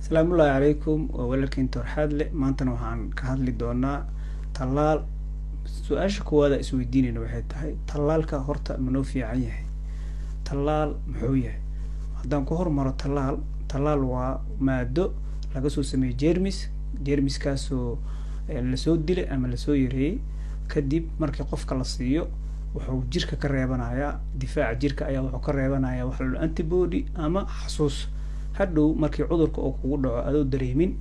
السلام الله عليكم ولكن ترحاد لي ما أنت نوعان كهذا اللي دونا طلال سؤال شكوى هذا اسمه الدين إنه بحيث هاي طلال كهرت منوفي عيه طلال محوية هذا كهر مرة طلال ومادة لقصو سمي جيرمس كاسو اللي سو دلي أما اللي سو يري كدب مركي قفك للصيو وحو جيرك كريبانايا دفاع جيرك أيا وحو كريبانايا وحلو الأنتيبودي أما حصوص hadhow markii cudurka uu kugu dhaco adoo dareemin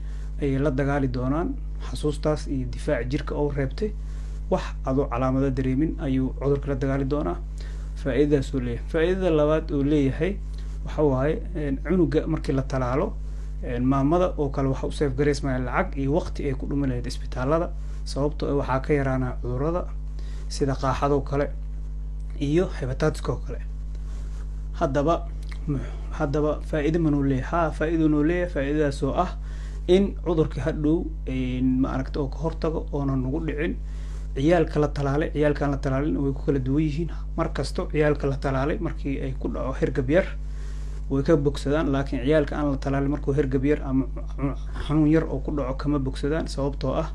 ay la dagaali doonaan xasuustaas iyo difaac jirka oo reebtay wax adoo calaamado dareemin ayuu cudurka la dagaali doonaa faa'iidadaas uu leeyahay faa'iidada labaad uu leeyahay waxa waaye cunuga markii la talaalo maamada oo kale waxa uu safe gareysmaa lacag iyo waqti ay ku dhumin lahayd isbitaalada sababtoo ah waxaa ka yaraana cudurrada sida qaaxada kale iyo hepatitis kale haddaba faa'iido ma noo leeyahay faa'iido noo leeyahay faa'iidadaas oo ah in cudurka hadhow ma aragto oo ka hortago oona nagu dhicin ciyaalka la talaalin way ku kala duwan yihiin markasto ciyaalka la talaalay markii ay ku dhaco hergab yar way ka bogsadaan laakiin ciyaalka aan la talaalin markuu hergab yar ama xanuun yar oo ku dhaco kama bogsadaan sababtoo ah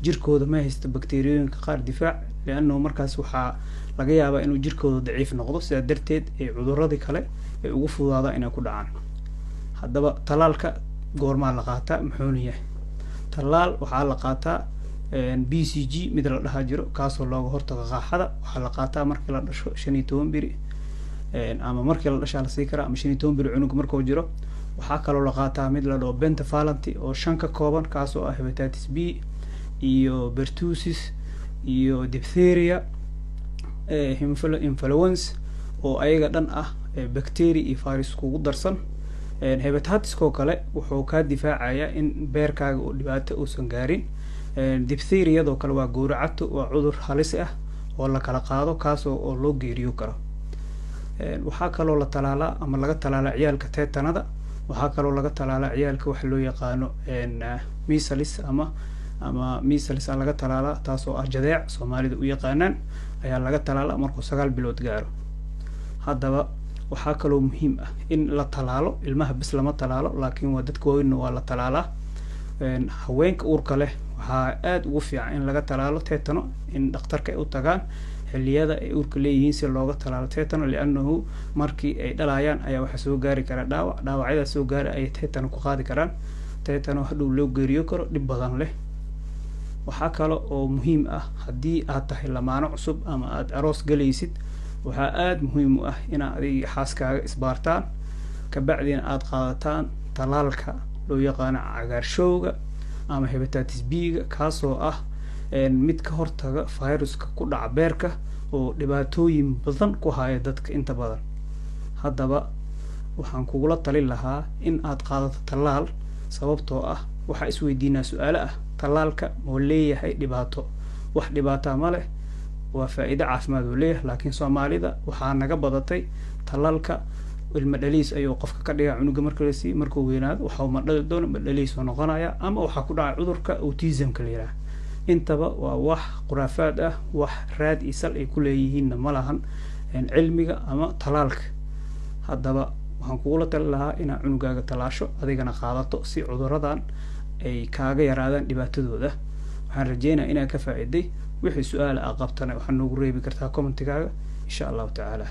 jirkooda ma haysto bakteeriyooyinka qaar difaac لأنه مركز وحا laga yaabaa inuu jirkooda daciif noqdo sida darteed ee cudurradii kale ay ugu fududaada inay ku dhacaan haddaba talaalka goorma la qaataa muxuu yahay talaal waxaa la qaataa BCG mid la dhaha jiro kaasoo looga hortago qaaxada waxaa la qaataa markii la dhasho 15 biri ama markii la dhasho la sii kara ama 15 biri cunug markuu jiro waxaa kaloo la qaataa mid la dhaho pentavalent oo 5 ka kooban kaasoo ah hepatitis B iyo pertussis iyo diphtheria influenza oo ayaga dhan ah bacteria iyo virus kugu darsan hepatitis kale wuxuu ka difaacayaa in beerkaaga uu dhibaato uusan gaarin diphtheria doo kale waa gowracato waa cudur halis ah oo la kala qaado kaas oo loo geeriyo karo waxaa kaloo la talaalaa ama laga talaalaa ciyaalka tetanada waxaa kaloo laga talaalaa ciyaalka wax loo yaqaano measles ama measles laga talaalaa taas oo ah jadeec Soomaalidu u yaqaanaan ayaa laga talaalaa markuu 9 bilood gaaro haddaba waxaa kaloo muhiim ah in la talaalo ilmaha bis lama talaalo laakiin waa dadka waaweyn waa la talaalaa haweenka uurka leh waxaa aad ugu fiican in laga talaalo tetano in dhakhtarka ay u tagaan xilliyada ay uurka leeyihiin si looga talaalo tetano li'annahu markii ay dhalayaan ayaa waxa soo gaari kara dhaawacyada soo gaari ay tetano ku qaadi karaan tetano hadhow loo geeriyo karo dhib badan leh waxaa kale oo muhiim ah haddii aad tahay lamaano cusub ama aad aroos galaysid waxaa aad muhiim u ah inaad adiga xaaskaaga isbaartaan ka bacdina aad qaadataan talaalka loo yaqaan cagaarshowga ama hepatitis B-ga kaasoo ah mid ka hortaga viruska ku dhaca beerka oo dhibaatooyin badan ku haya dadka inta badan haddaba waxaan kugula talin lahaa in aad qaadato talaal sababtoo ah waxa isweydiinaa su'aalo ah talaalka oo leeyahay dhibaato wax dhibaato ma leh waa faa'iido caafimaad oo leeyahay laakiin Soomaalida waxaa naga badatay talaalka ilma dhaliis ayuu qofka ka dhigaa cunuga markuu weynaado waxa uu madhali doono dhaliis oo noqonaya ama waxa ku dhaca cudurka autism-ka la yiraahdo intaba waa wax quraafaad ah wax raad isal ay ku leeyihiin ma lahan cilmiga ama talaalka haddaba waxaan kugula talin lahaa inaad cunugaaga talaasho adigana qaadato si cudurradan ay kaaga yaraadaan dhibaatadooda waxaan rajeynayaa inaad ka faa'iiday wixii su'aal ah qabtana waxaad noogu reebi kartaa commentigaaga insha Allah ta'ala